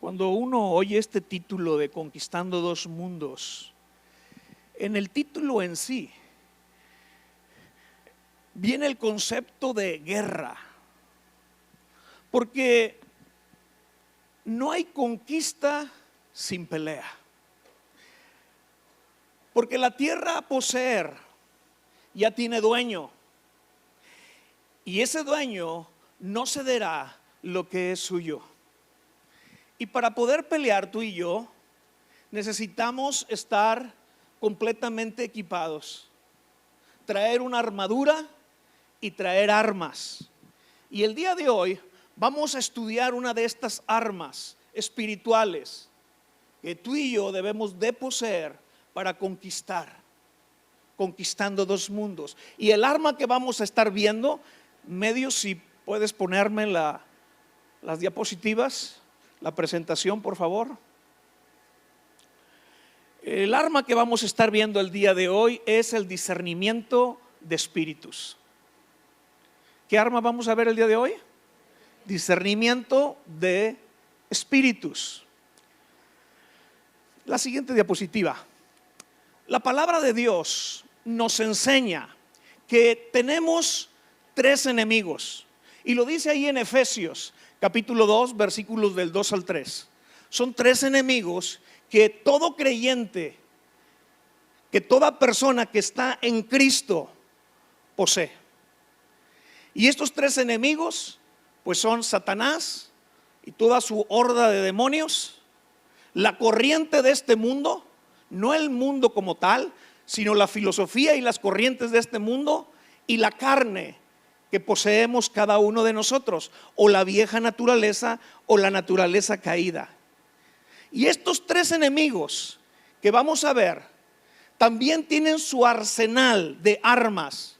Cuando uno oye este título de Conquistando dos Mundos, en el título en sí viene el concepto de guerra, porque no hay conquista sin pelea, porque la tierra a poseer ya tiene dueño, y ese dueño no cederá lo que es suyo. Y para poder pelear tú y yo, necesitamos estar completamente equipados, traer una armadura y traer armas. Y el día de hoy vamos a estudiar una de estas armas espirituales que tú y yo debemos de poseer para conquistando dos mundos. Y el arma que vamos a estar viendo, medio, si puedes ponerme las diapositivas, la presentación, por favor. El arma que vamos a estar viendo el día de hoy es el discernimiento de espíritus. ¿Qué arma vamos a ver el día de hoy? Discernimiento de espíritus. La siguiente diapositiva. La palabra de Dios nos enseña que tenemos tres enemigos, y lo dice ahí en Efesios capítulo 2, versículos del 2 al 3. Son tres enemigos que todo creyente, que toda persona que está en Cristo posee. Y estos tres enemigos pues son Satanás y toda su horda de demonios, la corriente de este mundo, no el mundo como tal, sino la filosofía y las corrientes de este mundo, y la carne que poseemos cada uno de nosotros, o la vieja naturaleza o la naturaleza caída. Y estos tres enemigos que vamos a ver también tienen su arsenal de armas,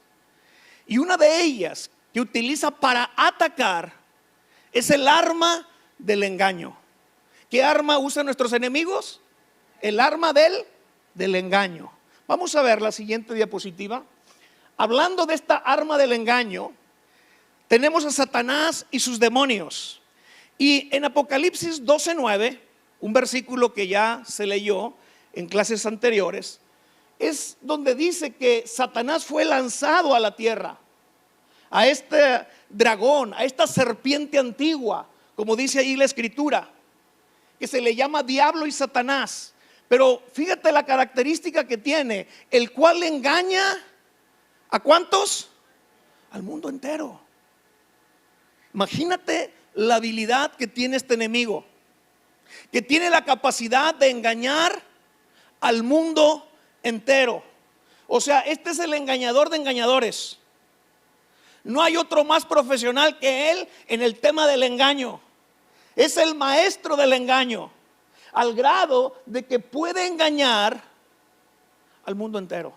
y una de ellas que utiliza para atacar es el arma del engaño. ¿Qué arma usan nuestros enemigos? El arma del engaño. Vamos a ver la siguiente diapositiva. Hablando de esta arma del engaño, tenemos a Satanás y sus demonios. Y en Apocalipsis 12:9, un versículo que ya se leyó en clases anteriores, es donde dice que Satanás fue lanzado a la tierra, a este dragón, a esta serpiente antigua, como dice ahí la escritura, que se le llama diablo y Satanás. Pero fíjate la característica que tiene, el cual engaña ¿a cuántos? Al mundo entero. Imagínate la habilidad que tiene este enemigo, que tiene la capacidad de engañar al mundo entero. O sea, este es el engañador de engañadores. No hay otro más profesional que él en el tema del engaño. Es el maestro del engaño, al grado de que puede engañar al mundo entero.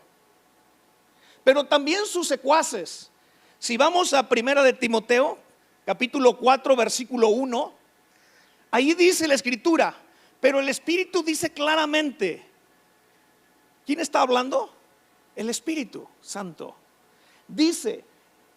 Pero también sus secuaces. Si vamos a Primera de Timoteo capítulo 4 versículo 1, ahí dice la escritura, pero el Espíritu dice claramente. ¿Quién está hablando? El Espíritu Santo. Dice,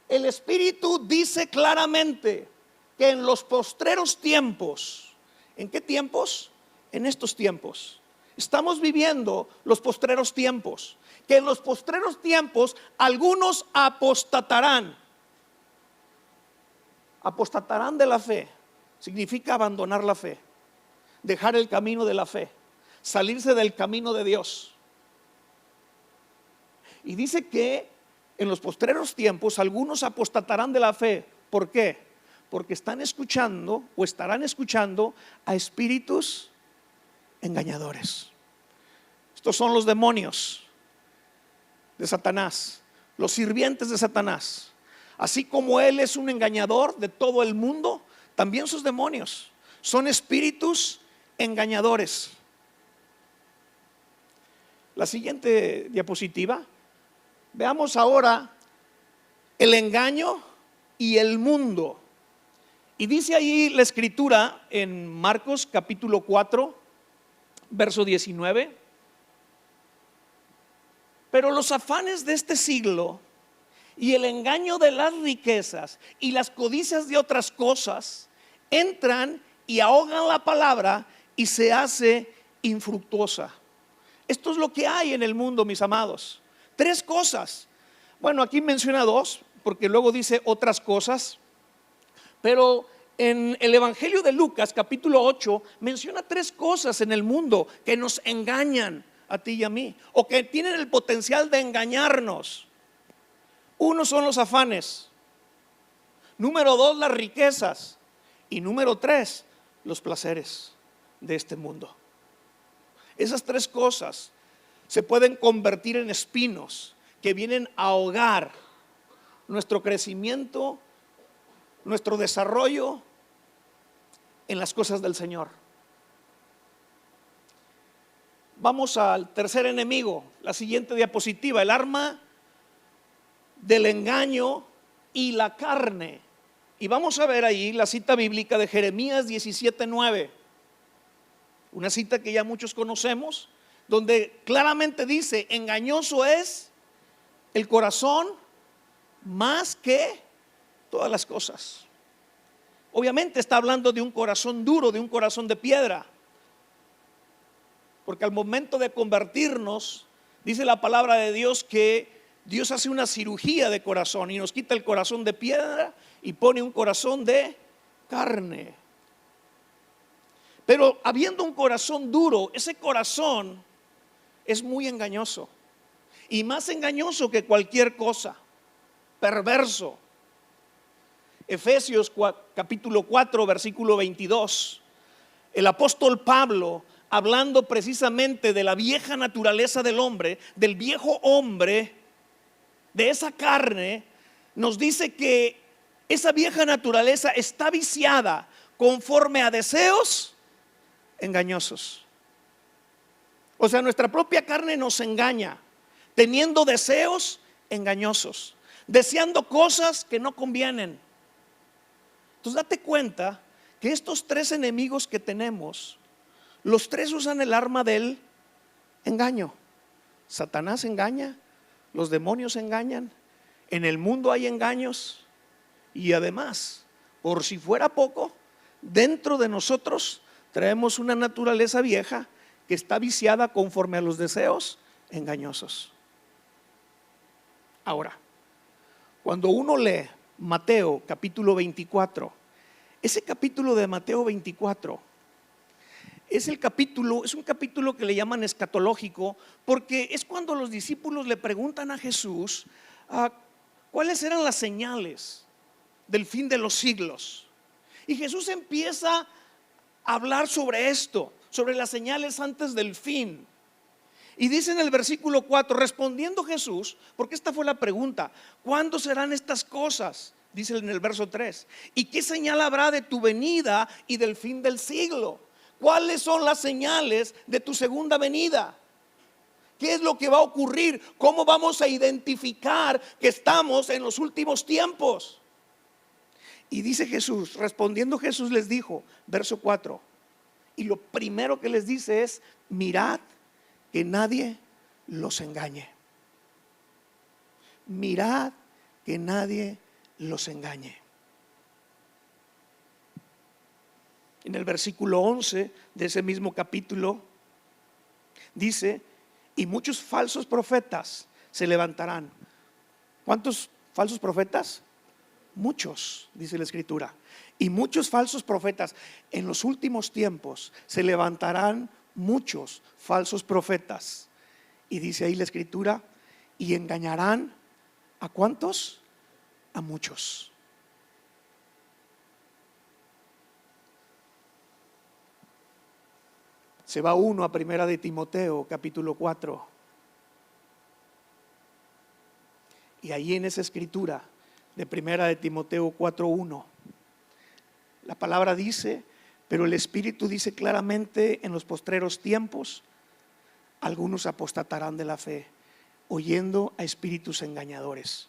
el Espíritu dice claramente que en los postreros tiempos, ¿en qué tiempos? En estos tiempos. Estamos viviendo los postreros tiempos. Que en los postreros tiempos algunos apostatarán. Apostatarán de la fe. Significa abandonar la fe, dejar el camino de la fe, salirse del camino de Dios. Y dice que en los postreros tiempos algunos apostatarán de la fe. ¿Por qué? Porque están escuchando o estarán escuchando a espíritus engañadores. Estos son los demonios de Satanás, los sirvientes de Satanás. Así como él es un engañador de todo el mundo, también sus demonios son espíritus engañadores. La siguiente diapositiva. Veamos ahora el engaño y el mundo. Y dice ahí la escritura en Marcos capítulo 4, verso 19. Pero los afanes de este siglo y el engaño de las riquezas y las codicias de otras cosas entran y ahogan la palabra y se hace infructuosa. Esto es lo que hay en el mundo, mis amados. Tres cosas. Bueno, aquí menciona dos, porque luego dice otras cosas. Pero en el Evangelio de Lucas, capítulo 8, menciona tres cosas en el mundo que nos engañan a ti y a mí, o que tienen el potencial de engañarnos. Uno son los afanes. Número dos, las riquezas. Y número tres, los placeres de este mundo. Esas tres cosas se pueden convertir en espinos que vienen a ahogar nuestro crecimiento, nuestro desarrollo en las cosas del Señor. Vamos al tercer enemigo, la siguiente diapositiva, el arma del engaño y la carne. Y vamos a ver ahí la cita bíblica de Jeremías 17:9, una cita que ya muchos conocemos, donde claramente dice: engañoso es el corazón más que todas las cosas. Obviamente está hablando de un corazón duro, de un corazón de piedra, porque al momento de convertirnos, dice la palabra de Dios que Dios hace una cirugía de corazón y nos quita el corazón de piedra y pone un corazón de carne. Pero habiendo un corazón duro, ese corazón es muy engañoso, y más engañoso que cualquier cosa, perverso. Efesios capítulo 4 versículo 22, el apóstol Pablo, hablando precisamente de la vieja naturaleza del hombre, del viejo hombre, de esa carne, nos dice que esa vieja naturaleza está viciada conforme a deseos engañosos. O sea, nuestra propia carne nos engaña, teniendo deseos engañosos, deseando cosas que no convienen. Entonces date cuenta que estos tres enemigos que tenemos, los tres usan el arma del engaño. Satanás engaña, los demonios engañan, en el mundo hay engaños, y además, por si fuera poco, dentro de nosotros traemos una naturaleza vieja que está viciada conforme a los deseos engañosos. Ahora, cuando uno lee Mateo capítulo 24, ese capítulo de Mateo 24 es un capítulo que le llaman escatológico, porque es cuando los discípulos le preguntan a Jesús cuáles eran las señales del fin de los siglos. Y Jesús empieza a hablar sobre esto, sobre las señales antes del fin. Y dice en el versículo 4, respondiendo Jesús, porque esta fue la pregunta: ¿cuándo serán estas cosas? Dice en el verso 3, ¿y qué señal habrá de tu venida y del fin del siglo? ¿Cuáles son las señales de tu segunda venida? ¿Qué es lo que va a ocurrir? ¿Cómo vamos a identificar que estamos en los últimos tiempos? Y dice Jesús, respondiendo Jesús les dijo, verso 4, y lo primero que les dice es: mirad que nadie los engañe. Mirad que nadie los engañe. En el versículo 11 de ese mismo capítulo dice: y muchos falsos profetas se levantarán. ¿Cuántos falsos profetas? Muchos, dice la escritura. Y muchos falsos profetas. En los últimos tiempos se levantarán muchos falsos profetas. Y dice ahí la escritura: y engañarán ¿a cuántos? A muchos. Se va uno a primera de Timoteo capítulo 4, y ahí en esa escritura de primera de Timoteo 4:1 la palabra dice: pero el Espíritu dice claramente, en los postreros tiempos algunos apostatarán de la fe, oyendo a espíritus engañadores.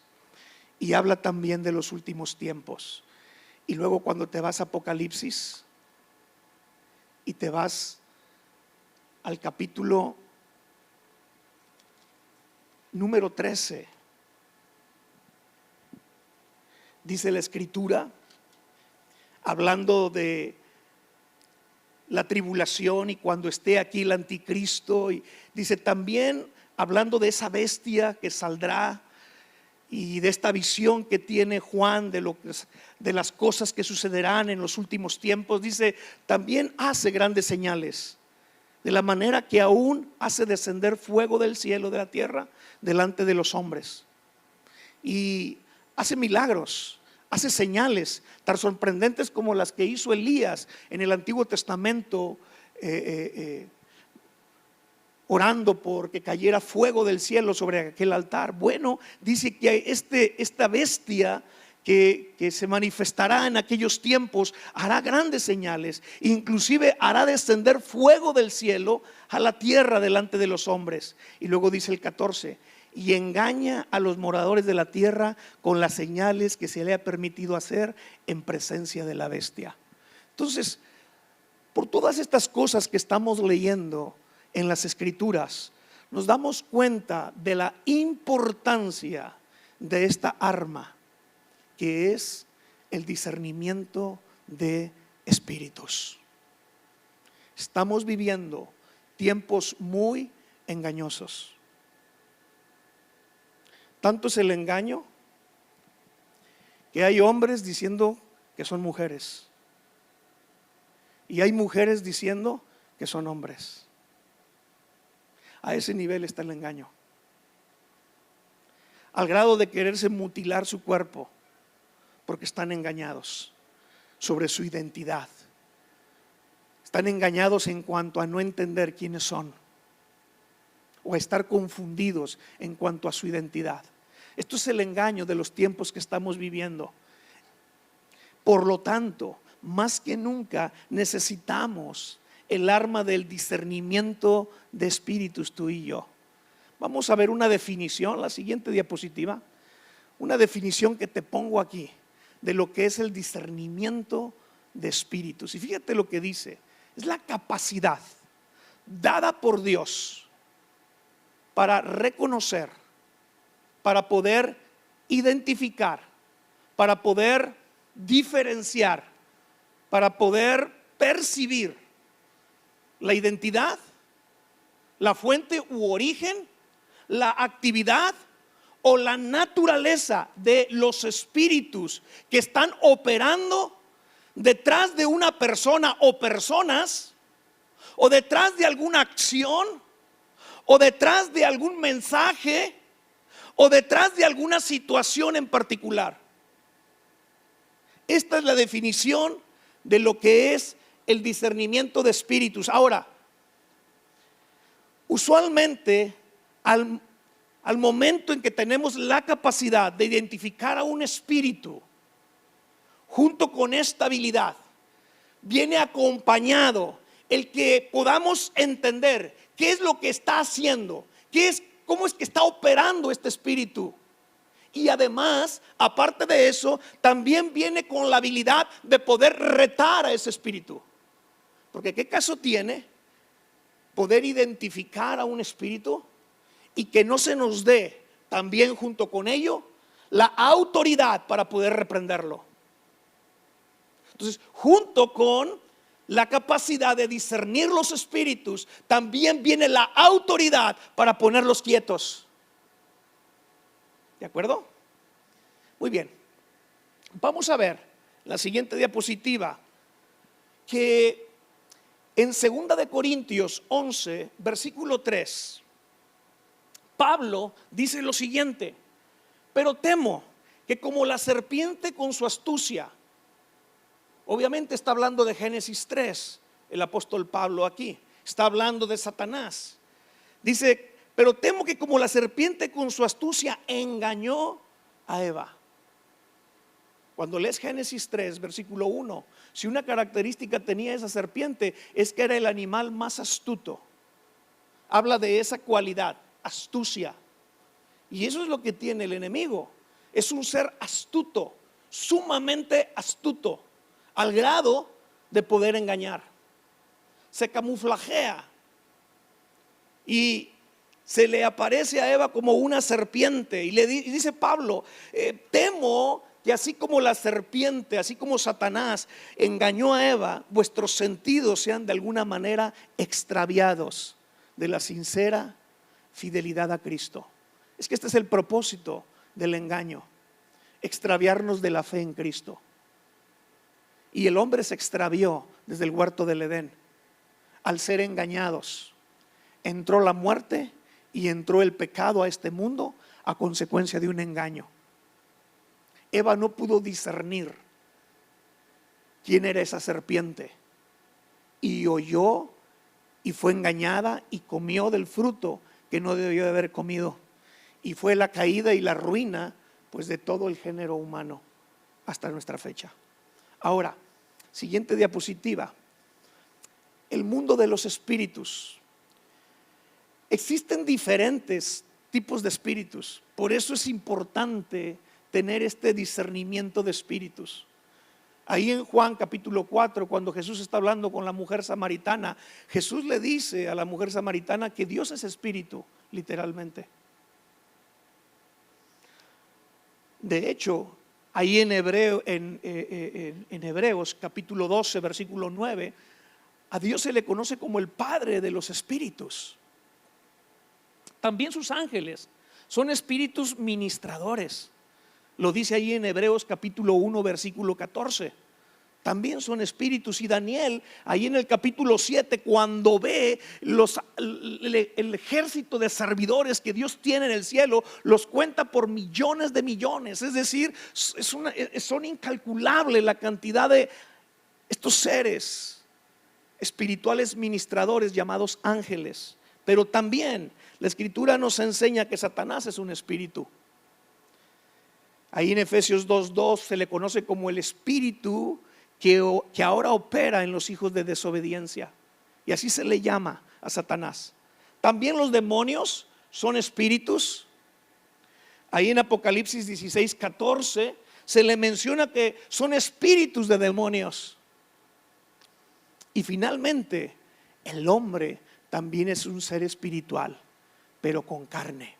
Y habla también de los últimos tiempos. Y luego cuando te vas a Apocalipsis y te vas al capítulo número 13, dice la escritura, hablando de la tribulación y cuando esté aquí el anticristo. Y dice también, hablando de esa bestia que saldrá y de esta visión que tiene Juan de las cosas que sucederán en los últimos tiempos, dice, también hace grandes señales, de la manera que aún hace descender fuego del cielo, de la tierra, delante de los hombres. Y hace milagros, hace señales tan sorprendentes como las que hizo Elías en el Antiguo Testamento, orando porque cayera fuego del cielo sobre aquel altar. Bueno, dice que esta bestia que se manifestará en aquellos tiempos hará grandes señales, inclusive hará descender fuego del cielo a la tierra delante de los hombres. Y luego dice el 14, y engaña a los moradores de la tierra con las señales que se le ha permitido hacer en presencia de la bestia. Entonces, por todas estas cosas que estamos leyendo en las Escrituras, nos damos cuenta de la importancia de esta arma, que es el discernimiento de espíritus. Estamos viviendo tiempos muy engañosos. Tanto es el engaño que hay hombres diciendo que son mujeres y hay mujeres diciendo que son hombres. A ese nivel está el engaño, al grado de quererse mutilar su cuerpo porque están engañados sobre su identidad. Están engañados en cuanto a no entender quiénes son o a estar confundidos en cuanto a su identidad. Esto es el engaño de los tiempos que estamos viviendo. Por lo tanto, más que nunca necesitamos el arma del discernimiento de espíritus, tú y yo. Vamos a ver una definición, la siguiente diapositiva, una definición que te pongo aquí de lo que es el discernimiento de espíritus. Y fíjate lo que dice: es la capacidad dada por Dios para reconocer, para poder identificar, para poder diferenciar, para poder percibir la identidad, la fuente u origen, la actividad o la naturaleza de los espíritus que están operando detrás de una persona o personas, o detrás de alguna acción, o detrás de algún mensaje, o detrás de alguna situación en particular. Esta es la definición de lo que es el discernimiento de espíritus. Ahora, usualmente al momento en que tenemos la capacidad de identificar a un espíritu, junto con esta habilidad, viene acompañado el que podamos entender qué es lo que está haciendo, cómo es que está operando este espíritu. Y además, aparte de eso, también viene con la habilidad de poder retar a ese espíritu. Porque ¿qué caso tiene poder identificar a un espíritu y que no se nos dé también junto con ello la autoridad para poder reprenderlo? Entonces, junto con la capacidad de discernir los espíritus, también viene la autoridad para ponerlos quietos. ¿De acuerdo? Muy bien. Vamos a ver la siguiente diapositiva, que en 2 de Corintios 11, versículo 3, Pablo dice lo siguiente: pero temo que como la serpiente con su astucia, obviamente está hablando de Génesis 3, el apóstol Pablo aquí, está hablando de Satanás. Dice, pero temo que como la serpiente con su astucia engañó a Eva. Cuando lees Génesis 3, versículo 1, si una característica tenía esa serpiente, es que era el animal más astuto. Habla de esa cualidad, astucia. Y eso es lo que tiene el enemigo. Es un ser astuto, sumamente astuto, al grado de poder engañar. Se camuflajea y se le aparece a Eva como una serpiente. Y dice Pablo, temo que así como la serpiente, así como Satanás engañó a Eva, vuestros sentidos sean de alguna manera extraviados de la sincera fidelidad a Cristo. Es que este es el propósito del engaño, extraviarnos de la fe en Cristo. Y el hombre se extravió desde el huerto del Edén. Al ser engañados, entró la muerte y entró el pecado a este mundo a consecuencia de un engaño. Eva no pudo discernir quién era esa serpiente y oyó y fue engañada y comió del fruto que no debió de haber comido, y fue la caída y la ruina pues de todo el género humano hasta nuestra fecha. Ahora, siguiente diapositiva. El mundo de los espíritus. Existen diferentes tipos de espíritus, por eso es importante tener este discernimiento de espíritus. Ahí en Juan capítulo 4, cuando Jesús está hablando con la mujer samaritana, Jesús le dice a la mujer samaritana que Dios es espíritu, literalmente. De hecho, ahí en Hebreos capítulo 12, versículo 9, a Dios se le conoce como el Padre de los espíritus. También sus ángeles son espíritus ministradores. Lo dice ahí en Hebreos capítulo 1, versículo 14. También son espíritus. Y Daniel, ahí en el capítulo 7, cuando ve el ejército de servidores que Dios tiene en el cielo, los cuenta por millones de millones. Es decir, son incalculables la cantidad de estos seres espirituales ministradores llamados ángeles. Pero también la Escritura nos enseña que Satanás es un espíritu. Ahí en Efesios 2:2 se le conoce como el espíritu que ahora opera en los hijos de desobediencia, y así se le llama a Satanás. También los demonios son espíritus. Ahí en Apocalipsis 16:14 se le menciona que son espíritus de demonios. Y finalmente, el hombre también es un ser espiritual, pero con carne.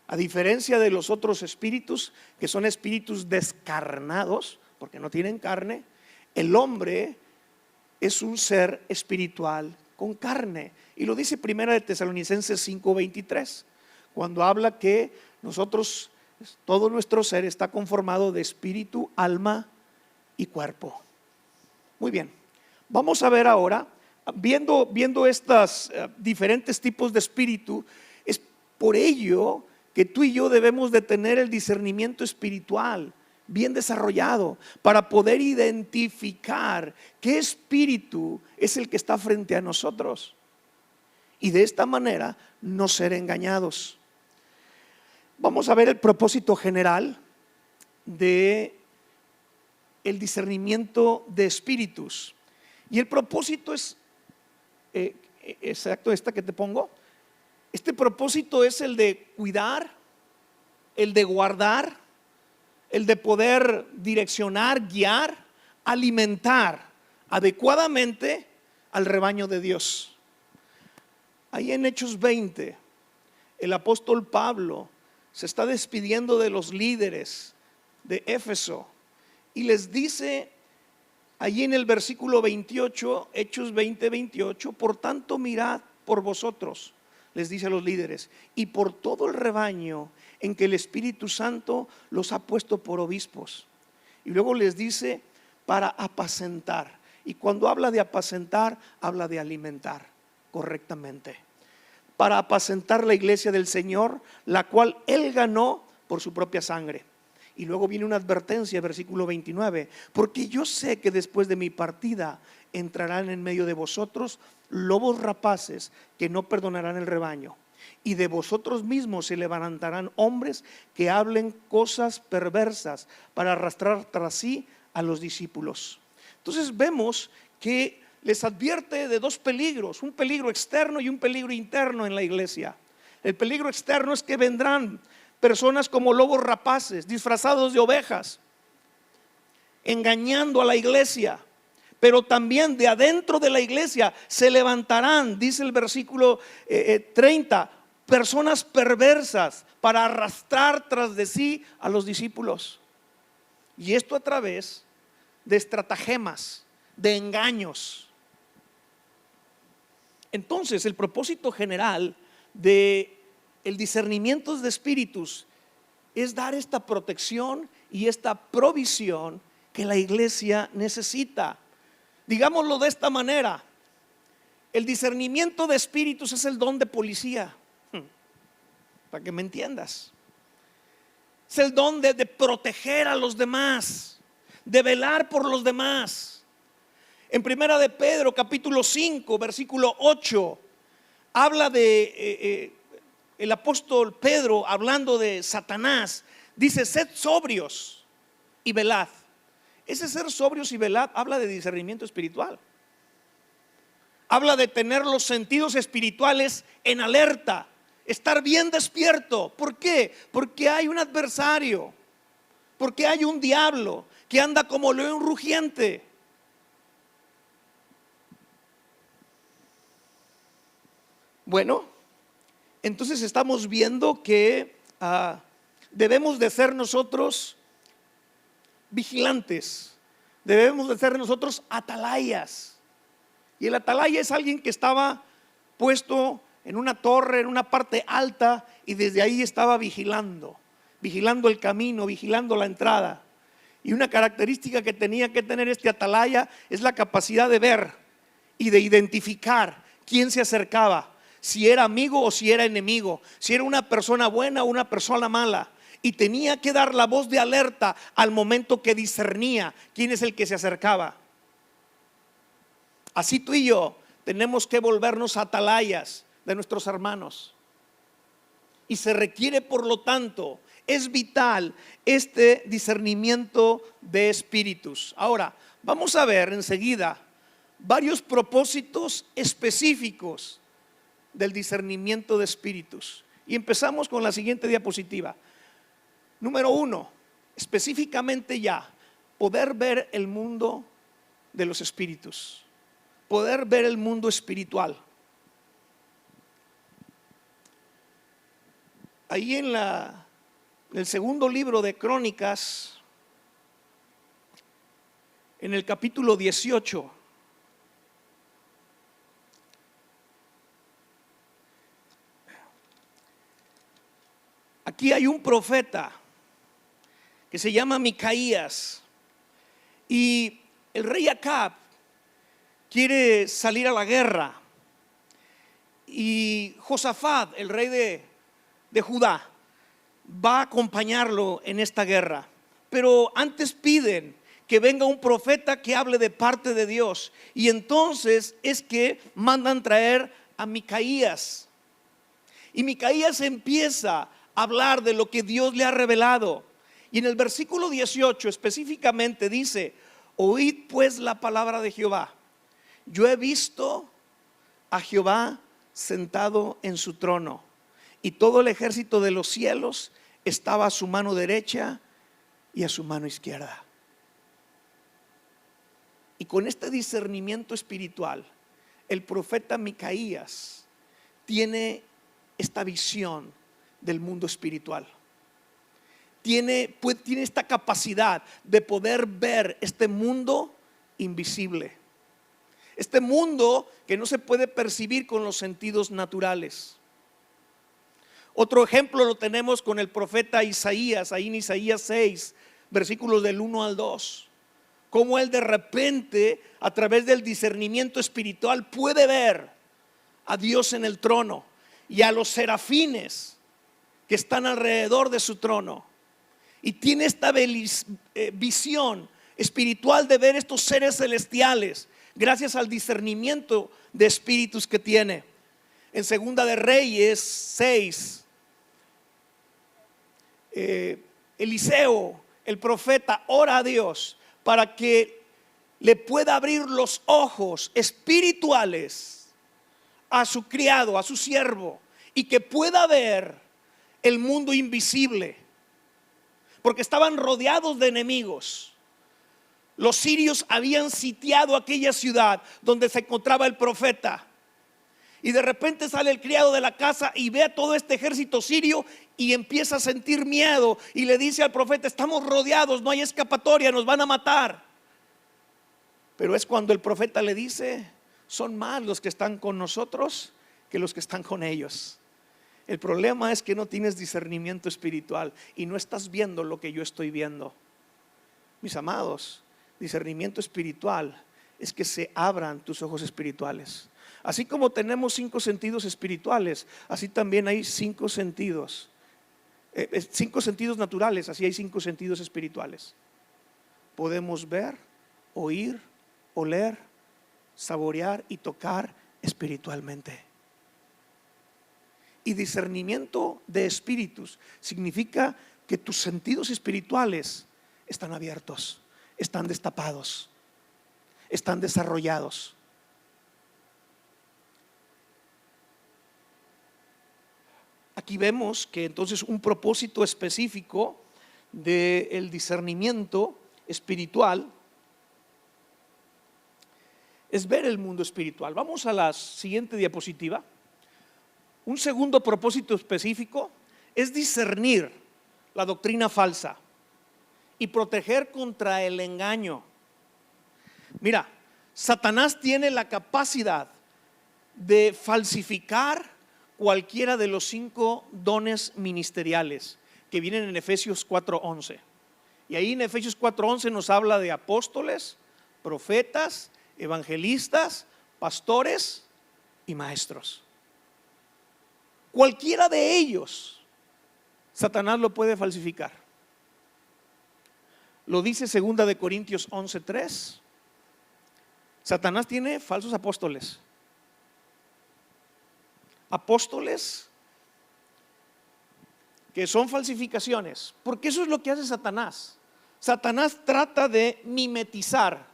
A diferencia de los otros espíritus, que son espíritus descarnados, porque no tienen carne, el hombre es un ser espiritual con carne. Y lo dice Primera de Tesalonicenses 5:23, cuando habla que nosotros, todo nuestro ser está conformado de espíritu, alma y cuerpo. Muy bien, vamos a ver ahora, viendo estos diferentes tipos de espíritu, es por ello que tú y yo debemos de tener el discernimiento espiritual bien desarrollado para poder identificar qué espíritu es el que está frente a nosotros, y de esta manera no ser engañados. Vamos a ver el propósito general de el discernimiento de espíritus, y el propósito es exacto, esta que te pongo. Este propósito es el de cuidar, el de guardar, el de poder direccionar, guiar, alimentar adecuadamente al rebaño de Dios. Ahí en Hechos 20, el apóstol Pablo se está despidiendo de los líderes de Éfeso y les dice allí en el versículo 28, Hechos 20:28, por tanto mirad por vosotros, les dice a los líderes, y por todo el rebaño en que el Espíritu Santo los ha puesto por obispos. Y luego les dice para apacentar. Y cuando habla de apacentar, habla de alimentar correctamente. Para apacentar la iglesia del Señor, la cual Él ganó por su propia sangre. Y luego viene una advertencia, versículo 29, porque yo sé que después de mi partida entrarán en medio de vosotros lobos rapaces que no perdonarán el rebaño, y de vosotros mismos se levantarán hombres que hablen cosas perversas para arrastrar tras sí a los discípulos. Entonces vemos que les advierte de dos peligros, un peligro externo y un peligro interno en la iglesia. El peligro externo es que vendrán personas como lobos rapaces, disfrazados de ovejas, engañando a la iglesia. Pero también de adentro de la iglesia se levantarán, dice el versículo 30, personas perversas para arrastrar tras de sí a los discípulos. Y esto a través de estratagemas, de engaños. Entonces, el propósito general de el discernimiento de espíritus es dar esta protección y esta provisión que la iglesia necesita. Digámoslo de esta manera: el discernimiento de espíritus es el don de policía, para que me entiendas. Es el don de proteger a los demás, de velar por los demás. En Primera de Pedro capítulo 5 versículo 8 habla de el apóstol Pedro, hablando de Satanás, dice: sed sobrios y velad. Ese ser sobrios y velad habla de discernimiento espiritual. Habla de tener los sentidos espirituales en alerta, estar bien despierto. ¿Por qué? Porque hay un adversario, porque hay un diablo que anda como león rugiente. Bueno, entonces estamos viendo que debemos de ser nosotros vigilantes, debemos de ser nosotros atalayas. Y el atalaya es alguien que estaba puesto en una torre, en una parte alta, y desde ahí estaba vigilando el camino, vigilando la entrada. Y una característica que tenía que tener este atalaya es la capacidad de ver y de identificar quién se acercaba, si era amigo o si era enemigo, si era una persona buena o una persona mala. Y tenía que dar la voz de alerta al momento que discernía quién es el que se acercaba. Así tú y yo tenemos que volvernos atalayas de nuestros hermanos. Y se requiere, por lo tanto, es vital este discernimiento de espíritus. Ahora, vamos a ver enseguida varios propósitos específicos del discernimiento de espíritus. Y empezamos con la siguiente diapositiva. Número 1, específicamente ya, poder ver el mundo de los espíritus, poder ver el mundo espiritual. Ahí en el segundo libro de Crónicas, en el capítulo 18, aquí hay un profeta que se llama Micaías, y el rey Acab quiere salir a la guerra, y Josafat, el rey de Judá, va a acompañarlo en esta guerra. Pero antes piden que venga un profeta que hable de parte de Dios, y entonces es que mandan traer a Micaías. Y Micaías empieza a hablar de lo que Dios le ha revelado. Y en el versículo 18 específicamente dice: oíd pues la palabra de Jehová. Yo he visto a Jehová sentado en su trono, y todo el ejército de los cielos estaba a su mano derecha y a su mano izquierda. Y con este discernimiento espiritual, el profeta Micaías tiene esta visión del mundo espiritual. Tiene esta capacidad de poder ver este mundo invisible, este mundo que no se puede percibir con los sentidos naturales. Otro ejemplo lo tenemos con el profeta Isaías, ahí en Isaías 6, versículos del 1 al 2. Cómo él de repente, a través del discernimiento espiritual, puede ver a Dios en el trono y a los serafines que están alrededor de su trono. Y tiene esta visión espiritual de ver estos seres celestiales gracias al discernimiento de espíritus que tiene. En Segunda de Reyes 6, Eliseo, el profeta, ora a Dios para que le pueda abrir los ojos espirituales a su criado, a su siervo, y que pueda ver el mundo invisible, porque estaban rodeados de enemigos. Los sirios habían sitiado aquella ciudad donde se encontraba el profeta, Y de repente sale el criado de la casa y ve a todo este ejército sirio y empieza a sentir miedo y le dice al profeta: estamos rodeados, no hay escapatoria, nos van a matar. Pero es cuando el profeta le dice: son más los que están con nosotros que los que están con ellos. El problema es que no tienes discernimiento espiritual y no estás viendo lo que yo estoy viendo. Mis amados, discernimiento espiritual es que se abran tus ojos espirituales. Así como tenemos 5 sentidos espirituales, así también hay 5 sentidos. 5 sentidos naturales, así hay 5 sentidos espirituales. Podemos ver, oír, oler, saborear y tocar espiritualmente. Y discernimiento de espíritus significa que tus sentidos espirituales están abiertos, están destapados, están desarrollados. Aquí vemos que entonces un propósito específico del discernimiento espiritual es ver el mundo espiritual. Vamos a la siguiente diapositiva. Un segundo propósito específico es discernir la doctrina falsa y proteger contra el engaño. Mira, Satanás tiene la capacidad de falsificar cualquiera de los 5 dones ministeriales que vienen en Efesios 4:11. Y ahí en Efesios 4:11 nos habla de apóstoles, profetas, evangelistas, pastores y maestros. Cualquiera de ellos, Satanás lo puede falsificar. Lo dice 2 de Corintios 11:3. Satanás tiene falsos apóstoles. Apóstoles que son falsificaciones, porque eso es lo que hace Satanás. Satanás trata de mimetizar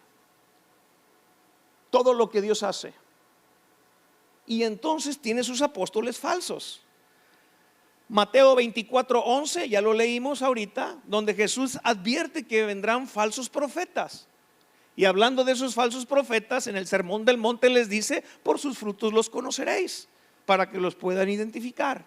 todo lo que Dios hace. Y entonces tiene sus apóstoles falsos. Mateo 24:11, ya lo leímos ahorita, donde Jesús advierte que vendrán falsos profetas. Y hablando de esos falsos profetas, en el Sermón del Monte les dice: por sus frutos los conoceréis, para que los puedan identificar.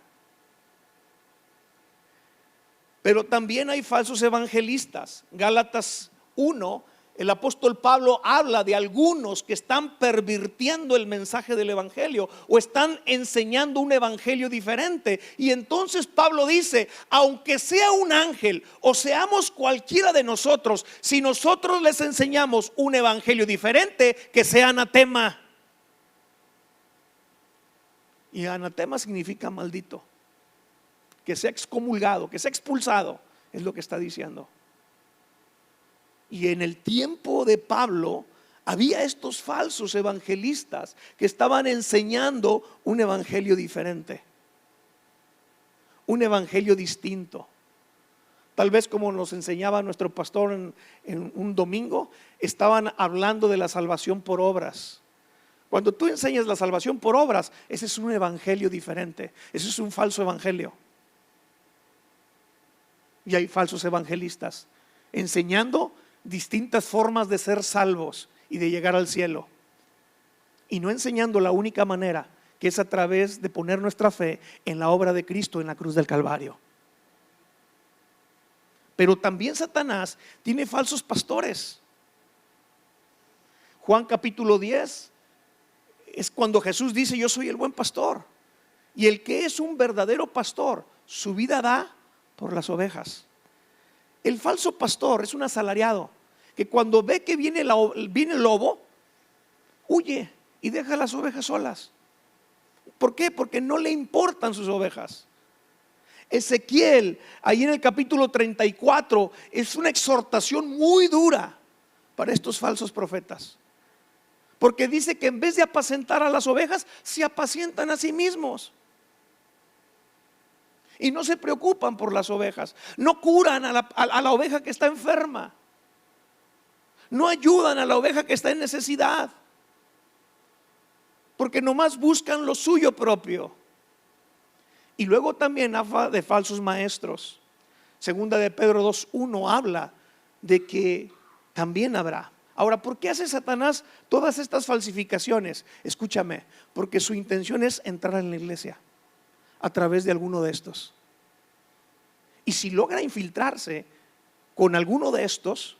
Pero también hay falsos evangelistas. Gálatas 1, el apóstol Pablo habla de algunos que están pervirtiendo el mensaje del evangelio o están enseñando un evangelio diferente. Y entonces Pablo dice: aunque sea un ángel o seamos cualquiera de nosotros, si nosotros les enseñamos un evangelio diferente, que sea anatema. Y anatema significa maldito, que sea excomulgado, que sea expulsado, es lo que está diciendo. Y en el tiempo de Pablo había estos falsos evangelistas que estaban enseñando un evangelio diferente, un evangelio distinto. Tal vez como nos enseñaba nuestro pastor en un domingo, estaban hablando de la salvación por obras. Cuando tú enseñas la salvación por obras, ese es un evangelio diferente, ese es un falso evangelio. Y hay falsos evangelistas enseñando distintas formas de ser salvos y de llegar al cielo, y no enseñando la única manera, que es a través de poner nuestra fe en la obra de Cristo en la cruz del Calvario. Pero también Satanás tiene falsos pastores. Juan capítulo 10 es cuando Jesús dice: yo soy el buen pastor, y el que es un verdadero pastor su vida da por las ovejas. El falso pastor es un asalariado que cuando ve que viene el lobo, huye y deja las ovejas solas. ¿Por qué? Porque no le importan sus ovejas. Ezequiel, ahí en el capítulo 34, es una exhortación muy dura para estos falsos profetas, porque dice que en vez de apacentar a las ovejas, se apacientan a sí mismos. Y no se preocupan por las ovejas, no curan a la oveja que está enferma, no ayudan a la oveja que está en necesidad, porque nomás buscan lo suyo propio. Y luego también habla de falsos maestros. Segunda de Pedro 2:1 habla de que también habrá Ahora, ¿por qué hace Satanás todas estas falsificaciones? Escúchame, porque su intención es entrar en la iglesia a través de alguno de estos. Y si logra infiltrarse con alguno de estos,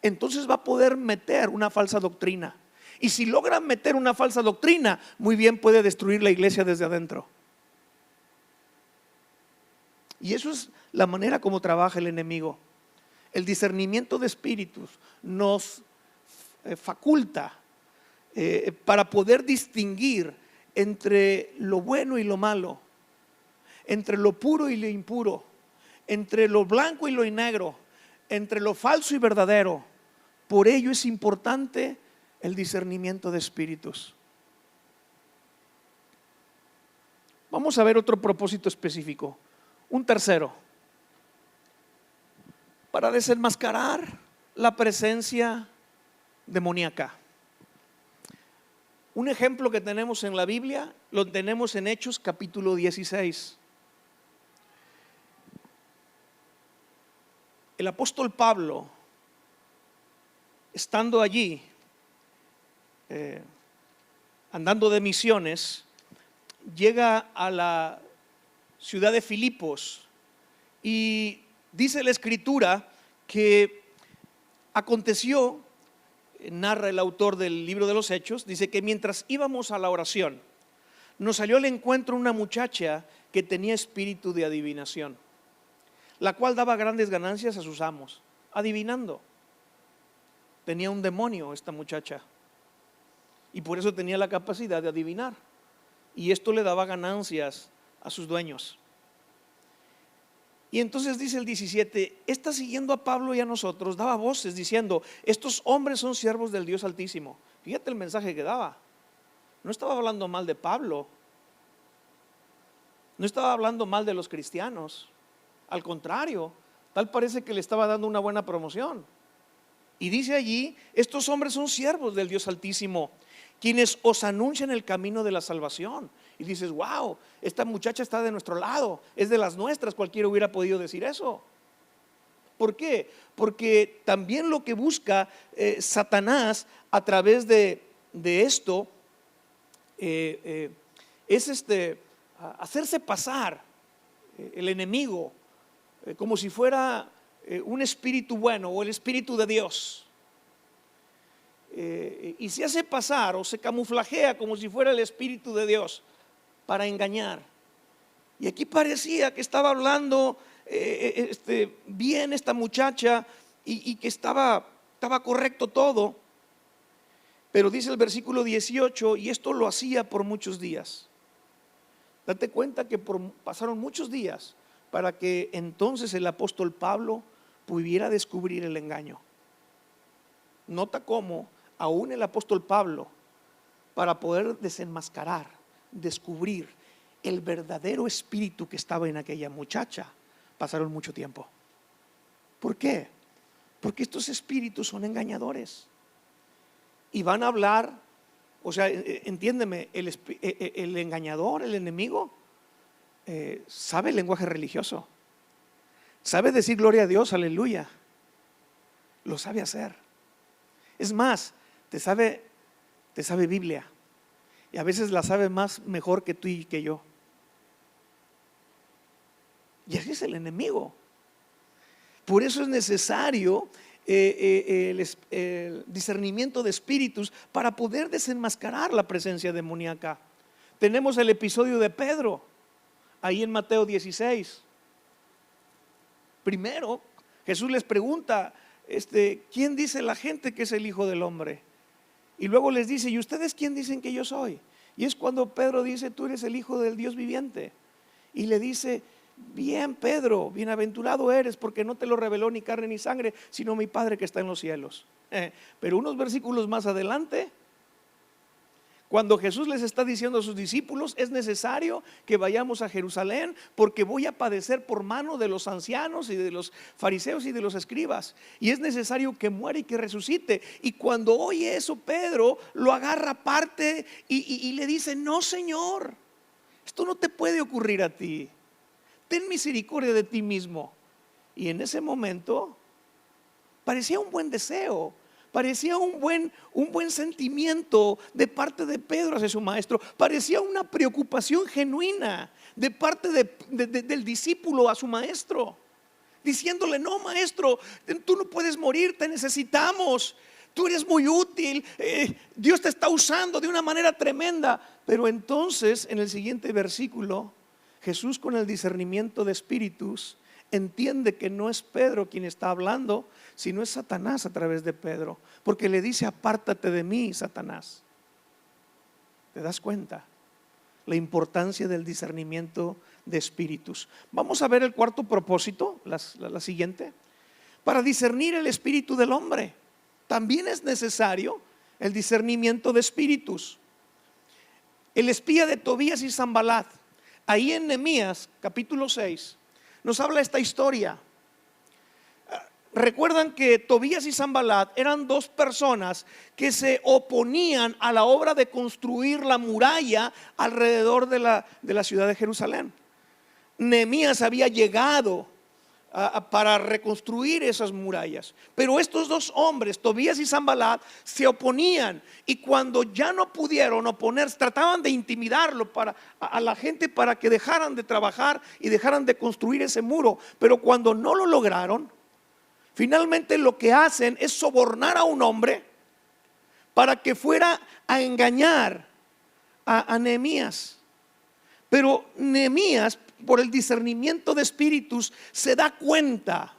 entonces va a poder meter una falsa doctrina. Y si logra meter una falsa doctrina, muy bien puede destruir la iglesia desde adentro. Y eso es la manera como trabaja el enemigo. El discernimiento de espíritus nos faculta para poder distinguir entre lo bueno y lo malo, entre lo puro y lo impuro, entre lo blanco y lo negro, entre lo falso y verdadero. Por ello es importante el discernimiento de espíritus. Vamos a ver otro propósito específico, un tercero, para desenmascarar la presencia demoníaca. Un ejemplo que tenemos en la Biblia lo tenemos en Hechos capítulo 16. El apóstol Pablo, estando allí, andando de misiones, llega a la ciudad de Filipos y dice la escritura que aconteció, narra el autor del libro de los Hechos, dice que mientras íbamos a la oración, nos salió al encuentro una muchacha que tenía espíritu de adivinación, la cual daba grandes ganancias a sus amos, adivinando. Tenía un demonio esta muchacha y por eso tenía la capacidad de adivinar, y esto le daba ganancias a sus dueños. Y entonces dice el 17, está siguiendo a Pablo y a nosotros, daba voces diciendo: estos hombres son siervos del Dios Altísimo. Fíjate el mensaje que daba. No estaba hablando mal de Pablo, no estaba hablando mal de los cristianos, al contrario, tal parece que le estaba dando una buena promoción. Y dice allí: estos hombres son siervos del Dios Altísimo, quienes os anuncian el camino de la salvación. Y dices: wow, esta muchacha está de nuestro lado, es de las nuestras. Cualquiera hubiera podido decir eso. ¿Por qué? Porque también lo que busca Satanás a través de esto es hacerse pasar el enemigo como si fuera un espíritu bueno o el espíritu de Dios. Y se hace pasar o se camuflajea como si fuera el espíritu de Dios para engañar. Y aquí parecía que estaba hablando bien esta muchacha y que estaba correcto todo. Pero dice el versículo 18: y esto lo hacía por muchos días. Date cuenta que pasaron muchos días para que entonces el apóstol Pablo pudiera descubrir el engaño. Nota cómo aún el apóstol Pablo, para poder desenmascarar, descubrir el verdadero espíritu que estaba en aquella muchacha, pasaron mucho tiempo. ¿Por qué? Porque estos espíritus son engañadores y van a hablar, o sea, entiéndeme, el engañador, el enemigo, sabe el lenguaje religioso, sabe decir gloria a Dios, aleluya, lo sabe hacer. Es más, te sabe Biblia, y a veces la sabe mejor que tú y que yo. Y así es el enemigo. Por eso es necesario el discernimiento de espíritus para poder desenmascarar la presencia demoníaca. Tenemos el episodio de Pedro ahí en Mateo 16. Primero Jesús les pregunta: ¿quién dice la gente que es el Hijo del Hombre? Y luego les dice: ¿y ustedes quién dicen que yo soy? Y es cuando Pedro dice: tú eres el Hijo del Dios viviente. Y le dice: bien, Pedro, bienaventurado eres, porque no te lo reveló ni carne ni sangre, sino mi Padre que está en los cielos. Pero unos versículos más adelante, cuando Jesús les está diciendo a sus discípulos: es necesario que vayamos a Jerusalén, porque voy a padecer por mano de los ancianos y de los fariseos y de los escribas, y es necesario que muera y que resucite. Y cuando oye eso, Pedro lo agarra aparte y le dice: no, Señor, esto no te puede ocurrir a ti, ten misericordia de ti mismo. Y en ese momento parecía un buen deseo, Parecía un buen sentimiento de parte de Pedro hacia su maestro. Parecía una preocupación genuina de parte del discípulo a su maestro, diciéndole: no, maestro, tú no puedes morir, te necesitamos, tú eres muy útil, Dios te está usando de una manera tremenda. Pero entonces, en el siguiente versículo, Jesús, con el discernimiento de espíritus, entiende que no es Pedro quien está hablando, sino es Satanás a través de Pedro, porque le dice: apártate de mí, Satanás. ¿Te das cuenta? La importancia del discernimiento de espíritus. Vamos a ver el cuarto propósito, la siguiente. Para discernir el espíritu del hombre, también es necesario el discernimiento de espíritus. El espía de Tobías y Sanbalat, ahí en Nehemías capítulo 6, nos habla esta historia. Recuerdan que Tobías y Sanbalat eran dos personas que se oponían a la obra de construir la muralla alrededor de la ciudad de Jerusalén. Nehemías había llegado para reconstruir esas murallas, pero estos dos hombres, Tobías y Sanbalat, se oponían, y cuando ya no pudieron oponerse, trataban de intimidarlo a la gente para que dejaran de trabajar y dejaran de construir ese muro. Pero cuando no lo lograron, finalmente lo que hacen es sobornar a un hombre para que fuera a engañar a Nehemías. Pero Nehemías, por el discernimiento de espíritus, se da cuenta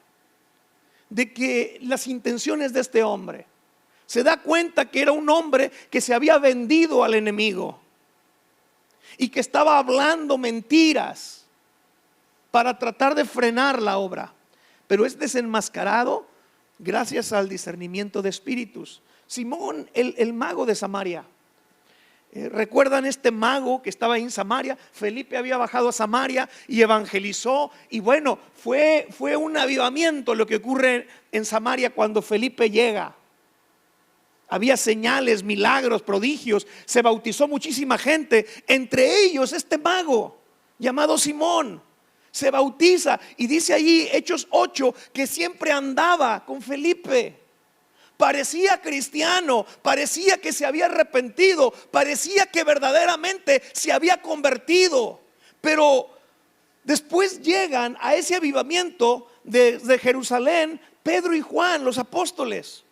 de que las intenciones de este hombre, se da cuenta que era un hombre que se había vendido al enemigo y que estaba hablando mentiras para tratar de frenar la obra. Pero es desenmascarado gracias al discernimiento de espíritus. Simón, el mago de Samaria. ¿Recuerdan este mago que estaba en Samaria? Felipe había bajado a Samaria y evangelizó, y bueno, fue un avivamiento lo que ocurre en Samaria cuando Felipe llega. Había señales, milagros, prodigios, se bautizó muchísima gente, entre ellos este mago llamado Simón. Se bautiza, y dice allí Hechos 8 que siempre andaba con Felipe. Parecía cristiano, parecía que se había arrepentido, parecía que verdaderamente se había convertido. Pero después llegan a ese avivamiento de Jerusalén Pedro y Juan, los apóstoles,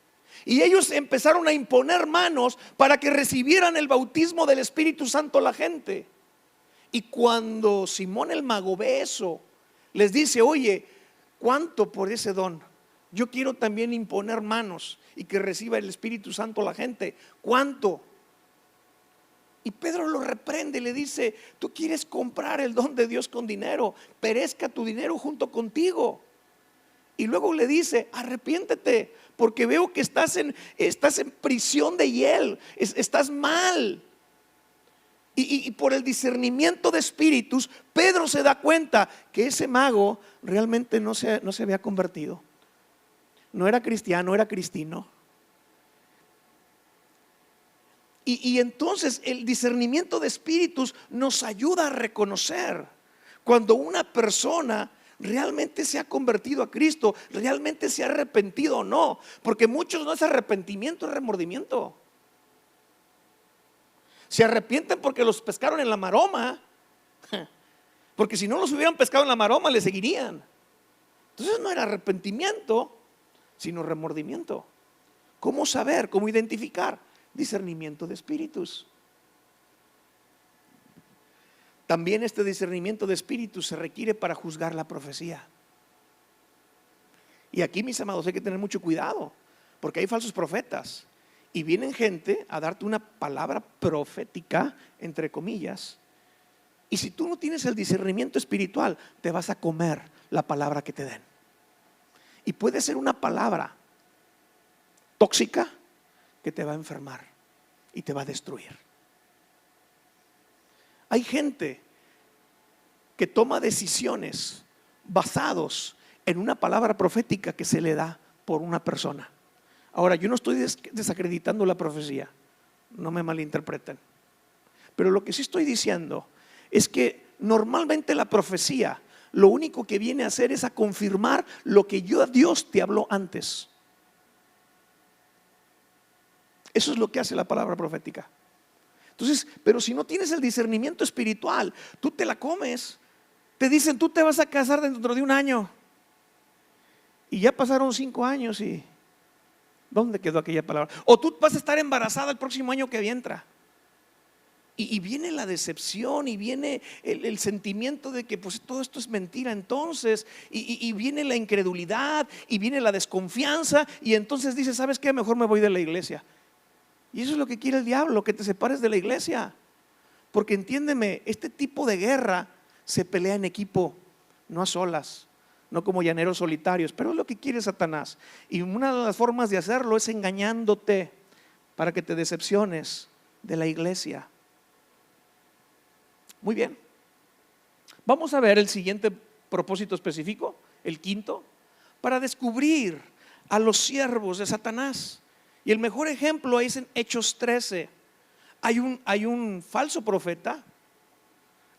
y ellos empezaron a imponer manos para que recibieran el bautismo del Espíritu Santo la gente. Y cuando Simón el mago ve eso, les dice: oye, ¿cuánto por ese don? Yo quiero también imponer manos y que reciba el Espíritu Santo la gente. ¿Cuánto? Y Pedro lo reprende y le dice: tú quieres comprar el don de Dios con dinero, perezca tu dinero junto contigo. Y luego le dice: arrepiéntete, porque veo que estás en prisión de hiel, estás mal. Y por el discernimiento de espíritus, Pedro se da cuenta que ese mago realmente no se había convertido. No era cristiano, era cristino. Y entonces el discernimiento de espíritus nos ayuda a reconocer cuando una persona realmente se ha convertido a Cristo, realmente se ha arrepentido o no. Porque muchos no es arrepentimiento, es remordimiento. Se arrepienten porque los pescaron en la maroma, porque si no los hubieran pescado en la maroma, le seguirían. Entonces no era arrepentimiento, sino remordimiento. ¿Cómo saber? ¿Cómo identificar? Discernimiento de espíritus. También este discernimiento de espíritus se requiere para juzgar la profecía. Y aquí, mis amados, hay que tener mucho cuidado, porque hay falsos profetas y vienen gente a darte una palabra profética, entre comillas, y si tú no tienes el discernimiento espiritual, te vas a comer la palabra que te den. Y puede ser una palabra tóxica que te va a enfermar y te va a destruir. Hay gente que toma decisiones basados en una palabra profética que se le da por una persona. Ahora, yo no estoy desacreditando la profecía, no me malinterpreten, pero lo que sí estoy diciendo es que normalmente la profecía lo único que viene a hacer es a confirmar lo que Dios te habló antes. Eso es lo que hace la palabra profética. Entonces, pero si no tienes el discernimiento espiritual, tú te la comes. Te dicen, tú te vas a casar dentro de un año. Y ya pasaron 5 años y ¿dónde quedó aquella palabra? O tú vas a estar embarazada el próximo año que entra. Y viene la decepción y viene el sentimiento de que pues todo esto es mentira entonces, y viene la incredulidad y viene la desconfianza, y entonces dices, ¿sabes qué? Mejor me voy de la iglesia. Y eso es lo que quiere el diablo, que te separes de la iglesia. Porque entiéndeme, este tipo de guerra se pelea en equipo, no a solas, no como llaneros solitarios, pero es lo que quiere Satanás. Y una de las formas de hacerlo es engañándote para que te decepciones de la iglesia. Muy bien, vamos a ver el siguiente propósito específico, el quinto, para descubrir a los siervos de Satanás. Y el mejor ejemplo es en Hechos 13. Hay un falso profeta,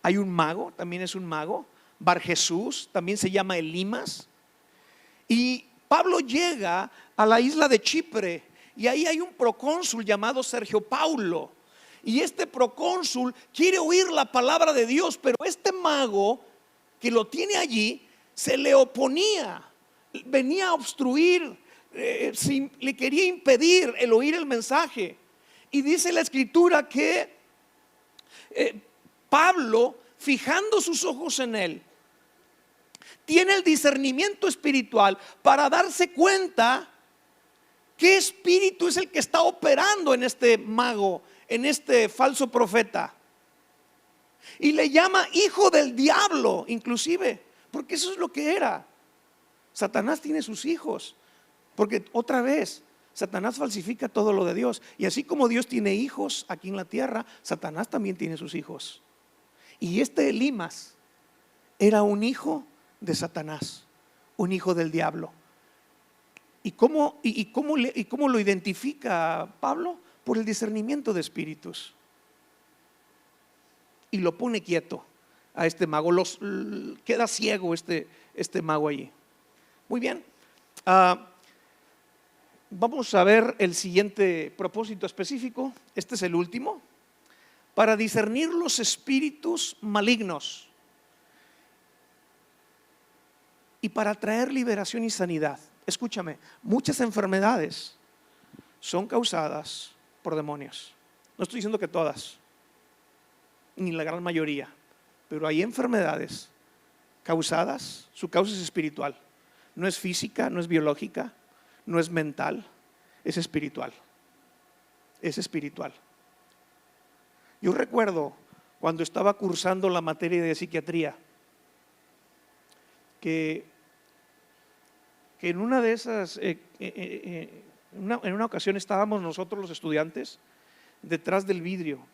hay un mago, también es un mago, Bar Jesús, también se llama Elimas. Y Pablo llega a la isla de Chipre y ahí hay un procónsul llamado Sergio Paulo. Y este procónsul quiere oír la palabra de Dios, pero este mago que lo tiene allí se le oponía, venía a obstruir, le quería impedir el oír el mensaje. Y dice la escritura que Pablo, fijando sus ojos en él, tiene el discernimiento espiritual para darse cuenta qué espíritu es el que está operando en este mago, en este falso profeta. Y le llama hijo del diablo, inclusive, porque eso es lo que era. Satanás tiene sus hijos, porque otra vez Satanás falsifica todo lo de Dios. Y así como Dios tiene hijos aquí en la tierra, Satanás también tiene sus hijos. Y este Elimas era un hijo de Satanás, un hijo del diablo. ¿Y cómo lo identifica Pablo? Por el discernimiento de espíritus. Y lo pone quieto a este mago, queda ciego este mago allí. Muy bien, vamos a ver el siguiente propósito específico. Este es el último, para discernir los espíritus malignos y para traer liberación y sanidad. Escúchame, muchas enfermedades son causadas por demonios. No estoy diciendo que todas, ni la gran mayoría, pero hay enfermedades causadas, su causa es espiritual. No es física, no es biológica, no es mental, es espiritual. Es espiritual. Yo recuerdo cuando estaba cursando la materia de psiquiatría, que en una de esas, en una ocasión estábamos nosotros los estudiantes detrás del vidrio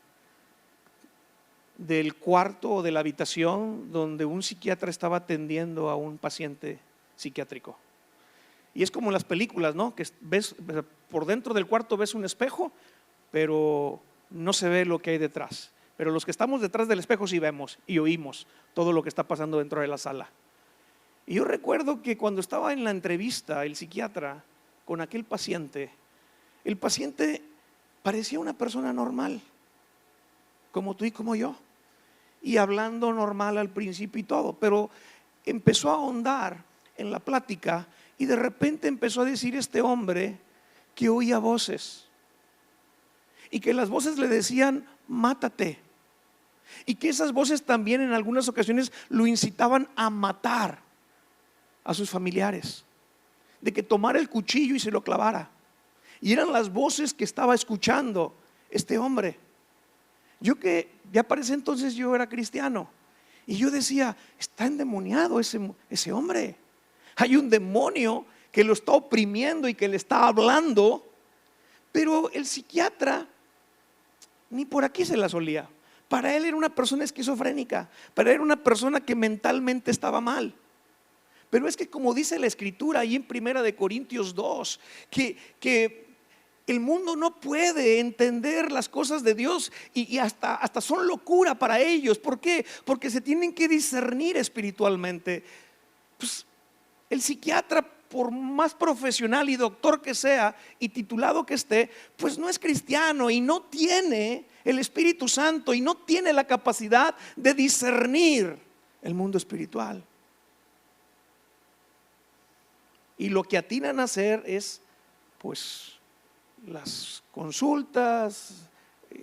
del cuarto o de la habitación donde un psiquiatra estaba atendiendo a un paciente psiquiátrico. Y es como en las películas, ¿no? Que ves por dentro del cuarto, ves un espejo, pero no se ve lo que hay detrás. Pero los que estamos detrás del espejo sí vemos y oímos todo lo que está pasando dentro de la sala. Y yo recuerdo que cuando estaba en la entrevista el psiquiatra con aquel paciente, el paciente parecía una persona normal, como tú y como yo, y hablando normal al principio y todo, pero empezó a ahondar en la plática y de repente empezó a decir este hombre que oía voces y que las voces le decían mátate, y que esas voces también en algunas ocasiones lo incitaban a matar a sus familiares, de que tomara el cuchillo y se lo clavara. Y eran las voces que estaba escuchando este hombre. Yo que ya para ese entonces yo era cristiano, y yo decía, está endemoniado ese hombre. Hay un demonio que lo está oprimiendo y que le está hablando. Pero el psiquiatra ni por aquí se la solía. Para él era una persona esquizofrénica, para él era una persona que mentalmente estaba mal. Pero es que como dice la escritura ahí en 1 Corintios 2, que el mundo no puede entender las cosas de Dios y hasta son locura para ellos. ¿Por qué? Porque se tienen que discernir espiritualmente. Pues el psiquiatra por más profesional y doctor que sea y titulado que esté, pues no es cristiano y no tiene el Espíritu Santo y no tiene la capacidad de discernir el mundo espiritual. Y lo que atinan a hacer es, pues, las consultas,